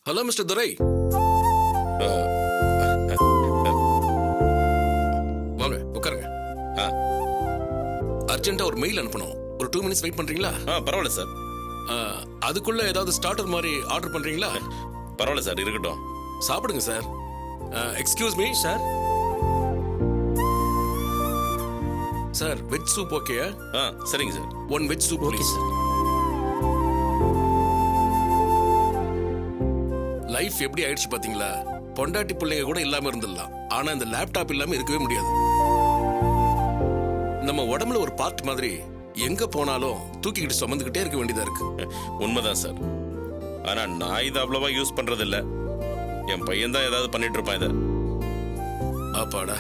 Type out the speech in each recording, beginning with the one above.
Hello mister துரை, வாங்க உட்காருங்க. அர்ஜென்ட்டா ஒரு மெயில் அனுப்பணும். ஒரு 2 மினிட்ஸ் வெயிட் பண்றீங்களா? பரவாயில்ல சார். அதுக்குள்ள ஏதாவது ஸ்டார்டர் மாதிரி ஆர்டர் பண்றீங்களா? பரவாயில்ல சார், இருக்கட்டும். சாப்பிடுங்க sir. Excuse me sir. Sir veg soup okay? சரிங்க sir. 1 veg soup please. Life எப்படி ஆயிடுச்சு பாத்தீங்களா? பொண்டாட்டி பிள்ளைங்க கூட இல்லாம இருந்துடலாம், ஆனா இந்த லேப்டாப் இல்லாம இருக்கவே முடியாது. நம்ம உடம்புல ஒரு பார்ட் மாதிரி எங்க போனாலும் தூக்கிக்கிட்டு சுமந்துக்கிட்டே இருக்க வேண்டியதா இருக்கு. உண்மைதான் சார். ஆனா நான் இதை அவ்வளவா யூஸ் பண்றது இல்ல. என் பையன் தான் ஏதாவது பண்ணிட்டு இருப்பான் இதை. அப்பாடா,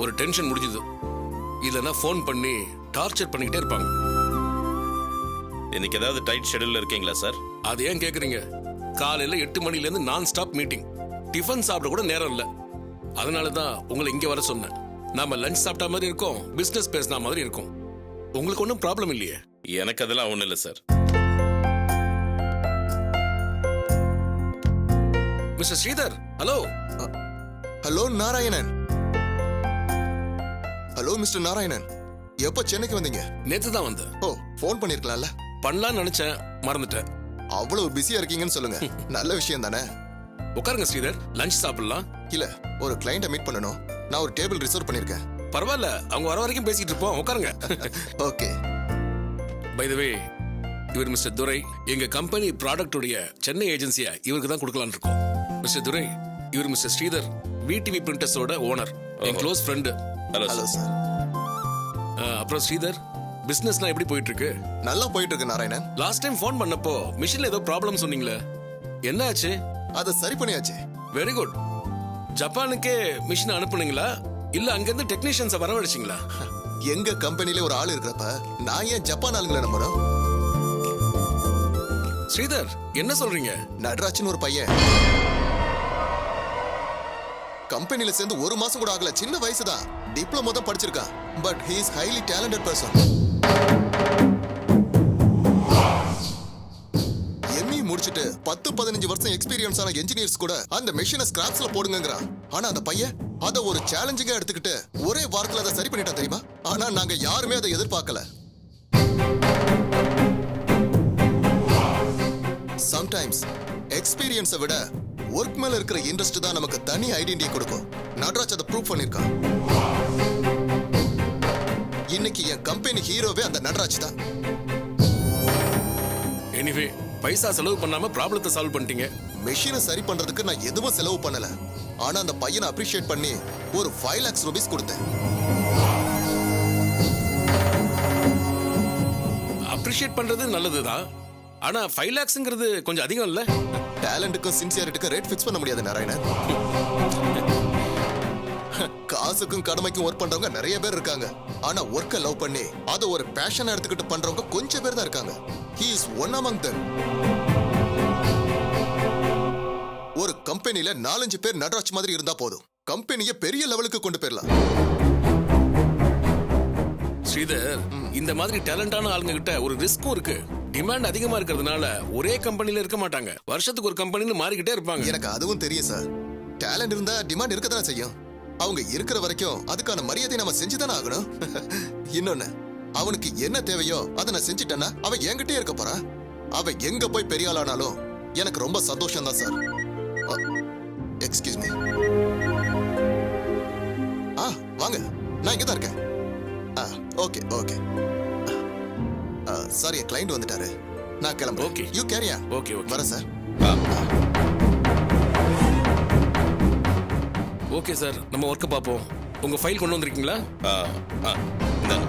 ஒரு டென்ஷன் முடிஞ்சது. இல்லைன்னா ஃபோன் பண்ணி டார்ச்சர் பண்ணிக்கிட்டே இருப்பாங்க. இன்னைக்கு ஏதாவது டைட் ஷெட்யூல்ல இருக்கீங்களா சார்? அது ஏன் கேக்குறீங்க? காலையில 8 மணில இருந்து நான் ஸ்டாப் மீட்டிங். டிஃபன் சாப்பிட கூட நேரம் இல்ல. அதனால தான் உங்களை இங்க வர சொன்னேன். நாம லஞ்ச் சாப்பிட்ட மாதிரி இருக்கும், பிசினஸ் பேசின மாதிரி இருக்கும். உங்களுக்கு ஒன்றும் ப்ராப்ளம் இல்லையே? எனக்கு அதெல்லாம் ஒண்ணும் இல்லை sir. Mister Sridhar, hello. Hello Narayanan. Hello mister Narayanan, எப்போ சென்னைக்கு வந்தீங்க? நேத்து தான் வந்தேன். ஓ, ஃபோன் பண்ணிருக்கலாம்ல. பண்ணலாம்னு நினைச்சேன், மறந்துட்டேன். அவ்வளவு பிஸியா இருக்கீங்கன்னு சொல்லுங்க. நல்ல விஷயம் தானே. உட்காருங்க ஸ்ரீதர், லஞ்ச் சாப்பிடலாம். இல்ல, ஒரு கிளைண்ட்டை மீட் பண்ணணும். நான் ஒரு டேபிள் ரிசர்வ் பண்ணிருக்கேன். பரவாயில்ல, அவங்க வர வரைக்கும் பேசிட்டு இருப்போம். உட்காருங்க. ஓகே. பை த வே, இவர் மிஸ்டர் துரை. எங்க கம்பெனி ப்ராடக்ட்டுடைய சென்னை ஏஜென்சியை இவருக்கு தான் கொடுக்கலாம்னு இருக்கோம். மிஸ்டர் துரை, இவர் மிஸ்டர் ஸ்ரீதர், விடிவி பிரிண்டர்ஸோட ஓனர், என் close friend. Hello hello sir. அப்புறம் ஸ்ரீதர், பிசினஸ்லாம் எப்படி போயிட்டு இருக்கு? நல்லா போயிட்டு இருக்கு நாராயணன். லாஸ்ட் டைம் ஃபோன் பண்ணப்போ மிஷின்ல ஏதோ ப்ராப்ளம் சொன்னீங்களே, என்ன ஆச்சு? அதை சரி பண்ணியாச்சு. Very good. ஜப்பானுக்கே மிஷின் அனுப்புனீங்களா இல்ல அங்கிருந்து டெக்னீஷியன்ஸை வரவழைச்சிங்களா? எங்க கம்பெனில ஒரு ஆள் இருக்கிறப்ப நான் ஏன் ஜப்பான் ஆளுங்களை நம்பணும்? ஸ்ரீதர், என்ன சொல்றீங்க? நடராஜன் ஒரு பையன் கம்பெனில சேர்ந்து 1 மாசம் கூட ஆகல. சின்ன வயசுதான், டிப்ளமோ தான் படிச்சிருக்கான். But he is highly talented person. ME முடிச்சிட்டு 10-15 வருஷம் எக்ஸ்பீரியன்ஸ் ஆன என்ஜினியர்ஸ் கூட அந்த மெஷினை ஸ்கிராப்ஸ்ல போடுங்கங்கறான். ஆனா அந்த பையன் அத ஒரு சேலஞ்சிங்கா எடுத்துக்கிட்டு ஒரே வாரத்துல அதை சரி பண்ணிட்டான் தெரியுமா? ஆனா நாங்க யாருமே அதை எதிர்பார்க்கல. சம்டைம்ஸ் எக்ஸ்பீரியன்ஸை விட ஒர்க் மேல இருக்கிற இன்ட்ரெஸ்ட் தான் நமக்கு தனி ஐடென்டிட்டி கொடுக்கும். நடராஜ் அதை ப்ரூவ் பண்ணிருக்கான். இன்னைக்கு என் கம்பெனி ஹீரோவே அந்த நடராஜ் தான். எனிவே, பைசா செலவு பண்ணாம ப்ராப்ளத்தை சால்வ் பண்ணிட்டீங்க. மெஷினை சரி பண்றதுக்கு நான் எதுவும் செலவு பண்ணல. ஆனா அந்த பையனை அப்ரிஷியேட் பண்ணி ஒரு 5 lakhs rupees கொடுத்தேன். அப்ரிஷியேட் பண்றது நல்லதுதான், ஆனா 5 lakhsங்கிறது கொஞ்சம் அதிகம் இல்ல? டேலண்ட்டுக்கும் சின்சியாரிட்டிக்கும் ரேட் ஃபிக்ஸ் பண்ண முடியாது நாராயணன். காசுக்கும் கடமைக்கும் ஒர்க் பண்றவங்க நிறைய பேர் இருக்காங்க. ஆனா ஒர்க்கை லவ் பண்ணி அதை ஒரு பேஷனா எடுத்துக்கிட்டு பண்றவங்க கொஞ்சம் பேர் தான் இருக்காங்க. He is one among them. ஒரு கம்பெனில 4-5 பேர் நடராஜ் மாதிரி இருந்தா போதும், கம்பெனியை பெரிய லெவலுக்கு கொண்டு போயிடலாம். ஸ்ரீதர், இந்த மாதிரி டேலண்டான ஆளுங்க கிட்ட ஒரு ரிஸ்க்கும் இருக்கு. டிமாண்ட் அதிகமா இருக்கிறதுனால ஒரே கம்பெனில இருக்க மாட்டாங்க, வருஷத்துக்கு ஒரு கம்பெனின்னு மாறிக்கிட்டே இருப்பாங்க. எனக்கு அதுவும் தெரியும் சார். டேலண்ட் இருந்தா டிமாண்ட் இருக்கதானே செய்யும். அவங்க இருக்கிற வரைக்கும் அதுக்கான மரியாதை நம்ம செஞ்சுதானே ஆகணும். இன்னொன்னு, அவனுக்கு என்ன தேவையோ அதை நான் செஞ்சுட்டேன்னா அவன் என்கிட்டயே இருக்க போறான். அவன் எங்க போய் பெரிய ஆளானாலும் எனக்கு ரொம்ப சந்தோஷம் தான் சார். Excuse me. வாங்க, நான் இங்க தான் இருக்கேன். Okay okay. சாரி, கிளைண்ட் வந்துட்டாரு, நான் கிளம்புறேன். Okay, you carry on. Okay okay வரேன் சார். ஓகே சார், நம்ம ஒர்க்கை பார்ப்போம். உங்க ஃபைல் கொண்டு வந்திருக்கீங்களா? இந்தாங்க.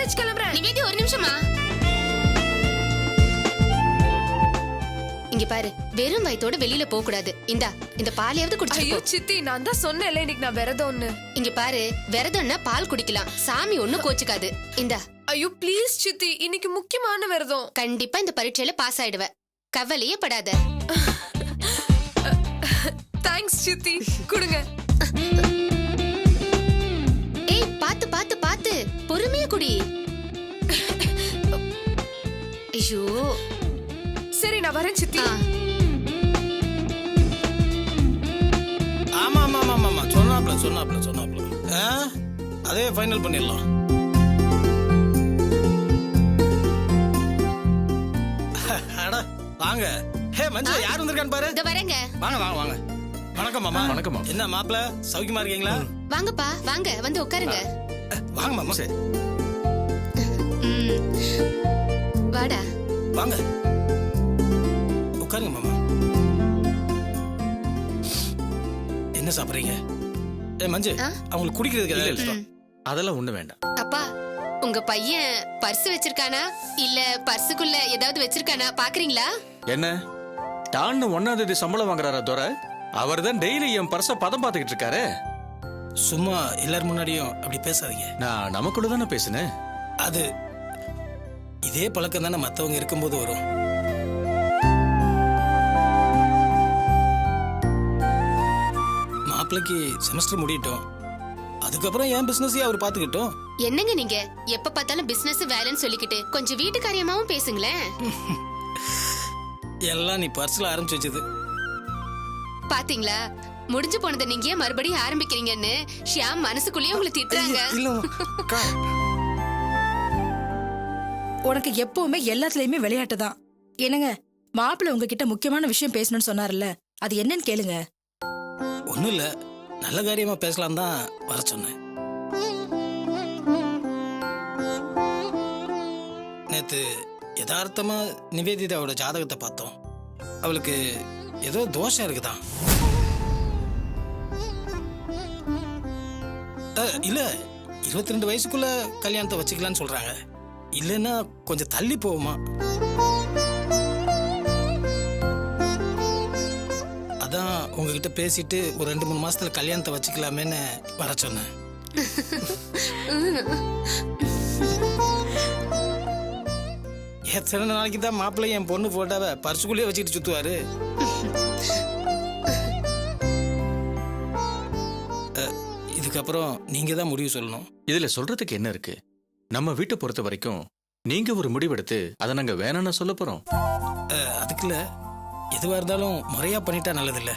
காலேஜ் கிளம்புறேன். நிவேதி ஒரு நிமிஷமா. இங்க பாரு, வெறும் வயித்தோட வெளியில போக கூடாது. இந்த பாலையாவது ஐயோ குடிச்சிட்டு போ. சித்தி, நான் தான் சொன்னேன்ல இன்னைக்கு நான் விரதம்னு. இங்க பாரு, விரதம்னா பால் குடிக்கலாம், சாமி ஒண்ணும் கோச்சுக்காது. ஐயோ ப்ளீஸ் சித்தி, இன்னைக்கு முக்கியமான விரதம். கண்டிப்பா இந்த பரீட்சையில பாஸ் ஆயிடுவ, கவலையே படாத. தேங்க்ஸ் சித்தி, குடுங்க. ஏய், பாத்து பாத்து பாத்து, பொறுமையா குடி. ஐயோ. சரி நான் வரேன் சித்தி. ஆமா ஆமா ஆமா ஆமா சொன்னாப்ல அதே ஃபைனல் பண்ணிடலாம். அட வாங்க. ஹே மஞ்சு, யார் வந்திருக்கான்னு பாரு. இதோ வரேங்க. வாங்க வாங்க வாங்க. வணக்கம் மாமா. வணக்கம் மாமா. என்ன மாப்பிள்ள, சௌக்கியமா இருக்கீங்களா? வாங்கப்பா, வாங்க வந்து உட்காருங்க. வாங்க மாமா. சரி வாடா. வாங்க உட்காருங்க மாமா. என்ன சாப்பிடுறீங்க? ஏ மஞ்சு, அவங்களுக்கு குடிக்கிறதுக்கு ஏதாவது எடுத்துட்டு வா. அதெல்லாம் ஒண்ணு வேண்டாம். அப்பா, உங்க பையன் பர்ஸ் வச்சிருக்கானா இல்ல பர்சுக்குள்ள ஏதாவது வச்சிருக்கானா பாக்குறீங்களா? என்ன டான்னு 1ஆம் தேதி சம்பளம் வாங்குறாரா துரை? அவர் தான் டெய்லி என் பர்ஸ பதம் பார்த்துக்கிட்டு இருக்காரு. சும்மா எல்லாரும் முன்னாடியும் அப்படி பேசாதீங்க. நான் நமக்குள்ள தானே பேசினேன். அது இதே பழக்கம் தானே மற்றவங்க இருக்கும்போது வரும். மாப்பிள்ளைக்கு செமஸ்டர் முடியட்டும், அதுக்கப்புறம் என் பிசினஸையே அவர் பார்த்துக்கிட்டோம். என்னங்க நீங்க எப்ப பார்த்தாலும் பிசினஸ் வேலைன்னு சொல்லிக்கிட்டு கொஞ்சம் வீட்டு காரியமாவும் பேசுங்களேன். எல்லாம் நீ பர்ஸ்ல ஆரம்பிச்சு வச்சது. பாத்தீங்களா, முடிஞ்சு போனதை நீங்க ஏன் மறுபடியும் ஆரம்பிக்கிறீங்கன்னு ஷியாம் மனசுக்குள்ளேயே உங்களை திட்டுறாங்க. உனக்கு எப்பவுமே எல்லாத்துலயுமே விளையாட்டு தான். என்னங்க, மாப்பிள்ள உங்ககிட்ட முக்கியமான விஷயம் பேசணும்னு சொன்னார்ல, அது என்னன்னு கேளுங்க. ஒன்றும் இல்லை, நல்ல காரியமா பேசலாம் தான் வர சொன்னேன். நேத்து யதார்த்தமா நிவேதிதாவோட ஜாதகத்தை பார்த்தோம். அவளுக்கு ஏதோ தோஷம் இருக்குதான். இல்ல 22 வயசுக்குள்ள கல்யாணத்தை வச்சுக்கலான்னு சொல்றாங்க. இல்லைன்னா கொஞ்சம் தள்ளி போகுமா. அதான் உங்ககிட்ட பேசிட்டு ஒரு 2-3 மாசத்துல கல்யாணத்தை வச்சுக்கலாமேன்னு வர சொன்னேன். எத்தனை நாளைக்கு தான் மாப்பிள்ளை என் பொண்ணு போட்டாவ பர்சுக்குள்ளேயே வச்சுக்கிட்டு சுத்துவாரு. இதுக்கப்புறம் நீங்க தான் முடிவு சொல்லணும். இதுல சொல்றதுக்கு என்ன இருக்கு? நம்ம வீட்டை பொறுத்த வரைக்கும் நீங்க ஒரு முடிவெடுத்து அதை நாங்க வேணாம்னு சொல்ல போறோம். அதுக்குள்ள எதுவா இருந்தாலும் முறையா பண்ணிட்டா நல்லதில்ல.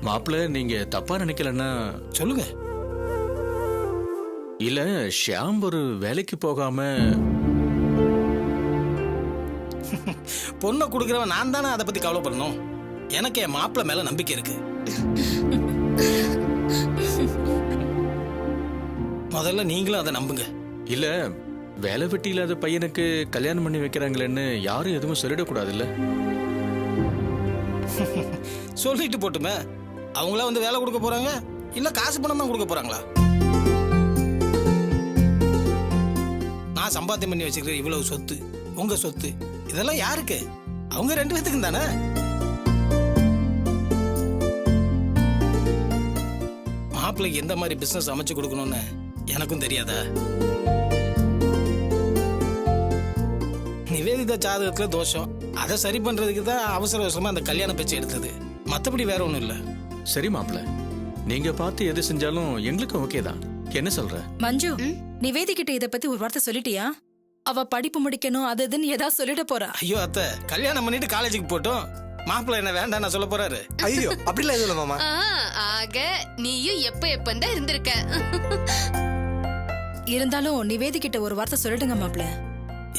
மாப்பிள்ள, நீங்க தப்பா நினைக்கலன்னா சொல்லுங்க. இல்ல, ஷியாம் ஒரு வேலைக்கு போகாம பொண்ணை கொடுக்குறவன் நான் தானே அதை பத்தி கவலைப்படணும். எனக்கு என் மாப்பிள்ள மேல நம்பிக்கை இருக்கு. முதல்ல நீங்களும் அதை நம்புங்க. இல்ல, வேலை வெட்டி இல்லாத பையனுக்கு கல்யாணம் பண்ணி வைக்கிறாங்களேன்னு யாரும் எதுவும் சொல்லிடக்கூடாதுல்ல. சொல்லிட்டு போட்டுமே, அவங்களா வந்து வேலை கொடுக்க போறாங்க இல்ல காசு பணம் தான் கொடுக்க போறாங்களா? நான் சம்பாத்தியம் பண்ணி வச்சுக்கிற இவ்வளவு சொத்து, உங்க சொத்து, இதெல்லாம் யாருக்கு? அவங்க 2 பேத்துக்கும் தானே. மாப்பிள்ளைக்கு எந்த மாதிரி பிசினஸ் அமைச்சு கொடுக்கணும்னு எனக்கும் தெரியாதா? நிவேதிதா ஜாதகத்துல தோஷம், அதை சரி பண்றதுக்கு தான் அவசர அவசரமா அந்த கல்யாண பேச்சு எடுத்தது. மத்தபடி வேற ஒண்ணும் இல்ல. சரி மாப்பிள்ள, நீங்க பார்த்து எது செஞ்சாலும் எங்களுக்கு ஓகே தான். என்ன சொல்ற? மஞ்சு, நிவேதி கிட்ட இத பத்தி ஒரு வார்த்தை சொல்லிட்டியா? அவ படிப்பு முடிக்கணும் அது இதுன்னு ஏதாவது சொல்லிட போறா. ஐயோ அத்தை, கல்யாணம் பண்ணிட்டு காலேஜுக்கு போட்டோம். மாப்பிள்ள என்ன வேண்டாம் நான் சொல்ல போறாரு. ஐயோ அப்படிலாம் எதுவும் மாமா. ஆக நீயும் எப்பதான் இருந்திருக்க. இருந்தாலும் நிவேதி கிட்ட ஒரு வார்த்தை சொல்லிடுங்க மாப்பிள்ள.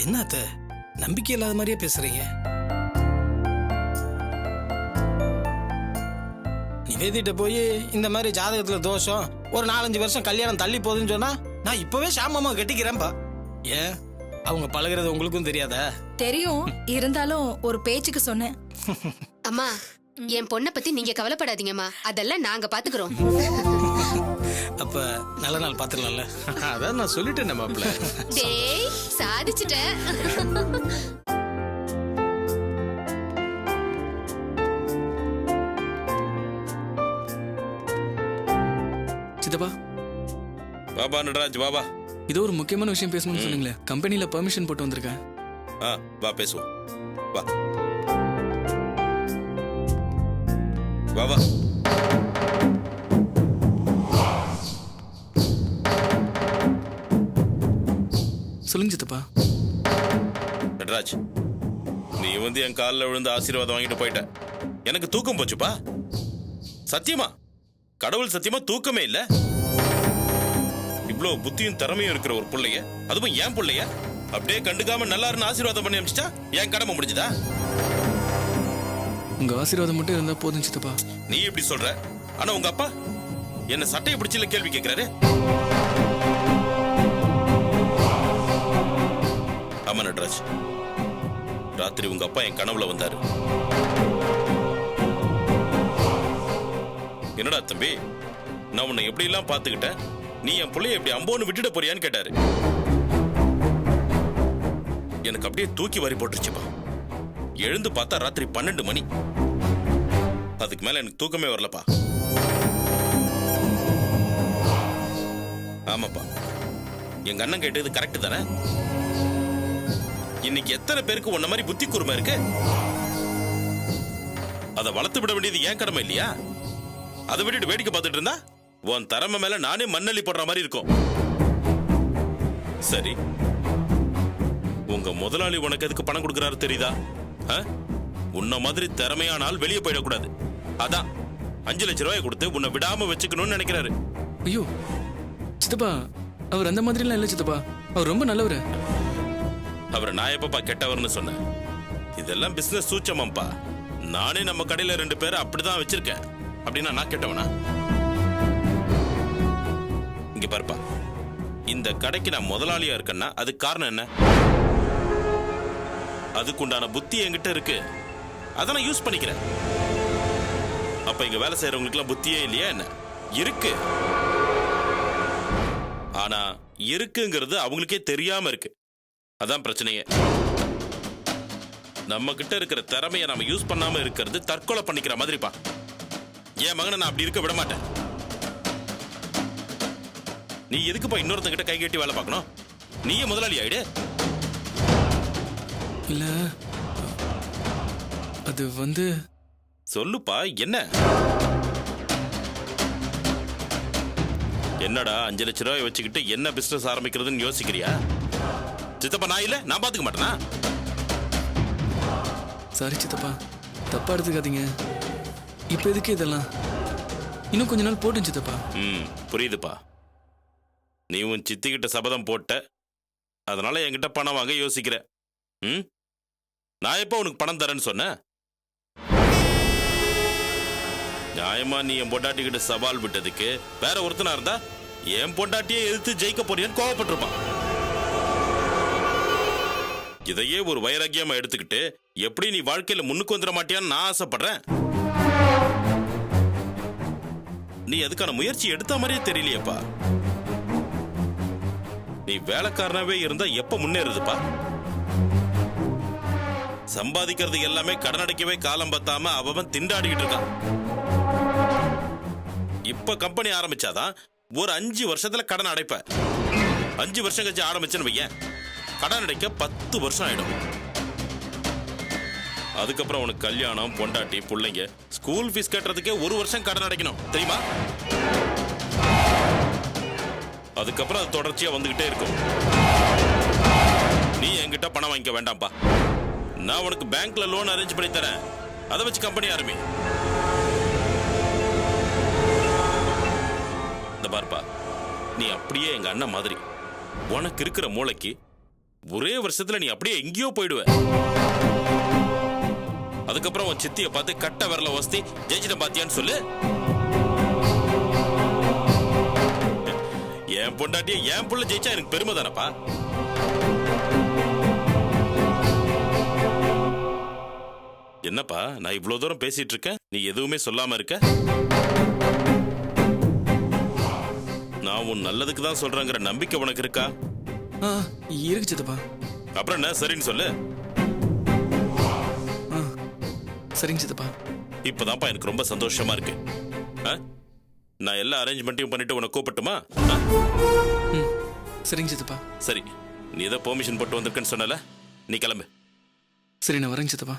என்ன அத்தை, நம்பிக்கை இல்லாத மாதிரியே பேசுறீங்க. நிவேதிட்ட போய் இந்த மாதிரி ஜாதகத்துல தோஷம், ஒரு 4-5 வருஷம் கல்யாணம் தள்ளி போகுதுன்னு சொன்னா நான் இப்பவே ஷாமாமா கட்டிக்கிறேன்பா. ஏன் அவங்க பழகிறது உங்களுக்கும் தெரியாதா? தெரியும், இருந்தாலும் ஒரு பேச்சுக்கு சொன்னேன். அம்மா, என் பொண்ணை பத்தி நீங்க கவலைப்படாதீங்கம்மா, அதெல்லாம் நாங்க பாத்துக்கிறோம். அப்ப நல்ல நாள் பாத்துக்கலாம்ல. அதான் நான் சொல்லிட்டேன் மாப்பிள்ள. டேய் சாதிச்சுட்ட. சித்தப்பா, பாபா நடராஜ் பாபா. இதோ ஒரு முக்கியமான விஷயம் பேசணும்னு சொன்னீங்களே, கம்பெனில பெர்மிஷன் போட்டு வந்திருக்கேன். வா பேசுவோம். வா வா வா. சொல்லுங்க சித்தப்பா. நடராஜ், நீ வந்து என் காலில் விழுந்து ஆசீர்வாதம் வாங்கிட்டு போயிட்ட. எனக்கு தூக்கம் போச்சுப்பா. சத்தியமா, கடவுள் சத்தியமா தூக்கமே இல்ல. இவ்வளவு புத்தியும் திறமையும் இருக்கிற ஒரு பிள்ளைய, அதுவும் என் பிள்ளைய அப்படியே கண்டுக்காம நல்லாருன்னு ஆசீர்வாதம் பண்ணி அனுப்பிச்சிட்டா என் கடமை முடிஞ்சுதா? உங்க ஆசீர்வாதம் மட்டும் இருந்தா போதும் சித்தப்பா. நீ எப்படி சொல்ற? ஆனா உங்க அப்பா என்ன சட்டையை பிடிச்சல கேள்வி கேட்கிறாரு. ஆமா நடராஜ், ராத்திரி உங்க அப்பா என் கனவுல வந்தாரு. என்னடா தம்பி, நான் உன்னை எப்படி எல்லாம் பாத்துக்கிட்டேன், நீ என் பிள்ளைய எப்படி அம்போன்னு விட்டுட போறியான்னு கேட்டாரு. எனக்கு அப்படியே தூக்கி வாரி போட்டுருச்சுப்பா. எழுந்து பார்த்தா ராத்திரி 12 மணி. அதுக்கு மேல எனக்கு தூக்கமே வரலப்பா. ஆமாப்பா, எங்க அண்ணன் கேட்டது கரெக்ட் தானே? இன்னைக்கு எத்தனை பேருக்கு உன்ன மாதிரி புத்தி கூர்மை இருக்கு? அதை வளர்த்து விட வேண்டியது ஏன் கடமை இல்லையா? அதை விட்டுட்டு வேடிக்கை பார்த்துட்டு இருந்தா உன் திறமை மேல நானே மண்ணள்ளி போடுற மாதிரி இருக்கும். சரி, உங்க முதலாளி உனக்கு எதுக்கு பணம் கொடுக்கறாரு தெரியுதா? உன்ன மாதிரி திறமையான ஆள் வெளியே போயிடக்கூடாது. அதான் 5 லட்சம் ரூபாய் கொடுத்து உன்னை விடாம வச்சுக்கணும்னு நினைக்கிறாரு. ஐயோ சித்தப்பா, அவர் அந்த மாதிரிலாம் இல்ல சித்தப்பா. அவர் ரொம்ப நல்லவரு. அவரை நான் எப்பப்பா கெட்டவர்னு சொன்னேன்? இதெல்லாம் பிசினஸ் சூச்சமாப்பா. நானே நம்ம கடையில 2 பேரை அப்படிதான் வச்சிருக்கேன். அப்படின்னா நான் கெட்டவனா? இங்க பாருப்பா, இந்த கடைக்கு நான் முதலாளியா இருக்கேன்னா அதுக்கு காரணம் என்ன? அதுக்குண்டான புத்தி என்கிட்ட இருக்கு. அதை நான் யூஸ் பண்ணிக்கிறேன். அப்ப இங்க வேலை செய்யறவங்களுக்கு எல்லாம் புத்தியே இல்லையா என்ன? இருக்கு. ஆனா இருக்குங்கிறது அவங்களுக்கே தெரியாம இருக்கு. அதான் பிரச்சனையே. நம்ம கிட்ட இருக்கிற திறமையை நாம யூஸ் பண்ணாம இருக்கிறது தற்கொலை பண்ணிக்கிற மாதிரிப்பா. என் மகனை நான் அப்படி இருக்க விட மாட்டேன். நீ எதுக்குப்பா இன்னொருத்தங்கிட்ட கை கட்டி வேலை பார்க்கணும்? நீயே முதலாளி ஆயிடு. இல்ல, அது வந்து சொல்லுப்பா, என்ன? என்னடா 5 லட்சம் ரூபாய் வச்சுக்கிட்டு என்ன பிசினஸ் ஆரம்பிக்கிறதுன்னு யோசிக்கிறியா? சித்தப்பா நான் இல்ல, நான் பாத்துக்க மாட்டேனா? சாரி சித்தப்பா, தப்பா எடுத்துக்காதீங்க. இப்ப எதுக்கு இதெல்லாம்? இன்னும் கொஞ்ச நாள் போட்டும் சித்தப்பா. புரியுதுப்பா. நீ உன் சித்திக்கிட்ட சபதம் போட்ட, அதனால என்கிட்ட பணம் வாங்க யோசிக்கிற. நான் எப்ப உனக்கு பணம் தரேன்னு சொன்னேன்? நியாயமா நீ என் பொண்டாட்டி கிட்ட சவால் விட்டதுக்கு வேற ஒருத்தனா இருந்தா என் பொண்டாட்டியை எதிர்த்து ஜெயிக்க போறியான்னு கோவப்பட்டிருப்பான். இதையே ஒரு வைராக்கியமா எடுத்துக்கிட்டு எப்படி நீ வாழ்க்கையில முன்னுக்கு வந்துட மாட்டியான்னு நான் ஆசைப்படுறேன். நீ அதுக்கான முயற்சி எடுத்த மாதிரியே தெரியலையப்பா. நீ வேலைக்காரனாவே இருந்தா எப்ப முன்னேறுதுப்பா? சம்பாதிக்கிறது எல்லாமே கடன் அடைக்கவே காலம் பத்தாம அவன் திண்டாடிக்கிட்டு இருக்கான். இப்ப கம்பெனி ஆரம்பிச்சாதான் ஒரு 5 வருஷத்துல கடன் அடைப்ப. 5 வருஷம் கழிச்சு ஆரம்பிச்சேன்னு வையேன், கடன் அடைக்க 10 வருஷம் ஆயிடும். அதுக்கப்புறம் உனக்கு கல்யாணம், பொண்டாட்டி, பிள்ளைங்க, ஸ்கூல் ஃபீஸ் கட்டுறதுக்கே 1 வருஷம் கடன் அடைக்கணும் தெரியுமா? அதுக்கப்புறம் அது தொடர்ச்சியா வந்துகிட்டே இருக்கும். நீ என்கிட்ட பணம் வாங்கிக்க வேண்டாம்ப்பா. நான் உனக்கு பேங்க்ல லோன் அரேஞ்ச் பண்ணி தரேன். அதை வச்சு கம்பெனி ஆரம்பி. இந்த பார்ப்பா, நீ அப்படியே எங்க அண்ணன் மாதிரி. உனக்கு இருக்கிற மூளைக்கு ஒரே வருஷத்துல நீ அப்படியே எங்கேயோ போயிடுவ. அதுக்கப்புறம் உன் சித்திய பார்த்து கட்ட விரல வசதி ஜெயிச்சிட்ட பாத்தியான்னு சொல்லு. என் பொண்டாட்டிய என் புள்ள ஜெயிச்சா எனக்கு பெருமை தானப்பா. என்னப்பா நான் இவ்வளவு தூரம் பேசிட்டு இருக்கேன், நீ எதுவுமே சொல்லாம இருக்க? நான் உன் நல்லதுக்கு தான் சொல்றேங்கிற நம்பிக்கை உனக்கு இருக்கா? ஆ இருக்கு சித்தப்பா. அப்புறம் என்ன சரின்னு சொல்லு. ஆ சரிங்க சித்தப்பா. இப்பதான்ப்பா எனக்கு ரொம்ப சந்தோஷமா இருக்கு. ஆ? நான் எல்லா அரேஞ்ச்மெண்ட்டையும் பண்ணிட்டு உனக்கு கூப்பிட்டுமா? ம் சரிங்க சித்தப்பா. சரி, நீ ஏதோ பெர்மிஷன் போட்டு வந்திருக்கேன்னு சொன்னல, நீ கிளம்பு. சரி நான் வரேங்க சித்தப்பா.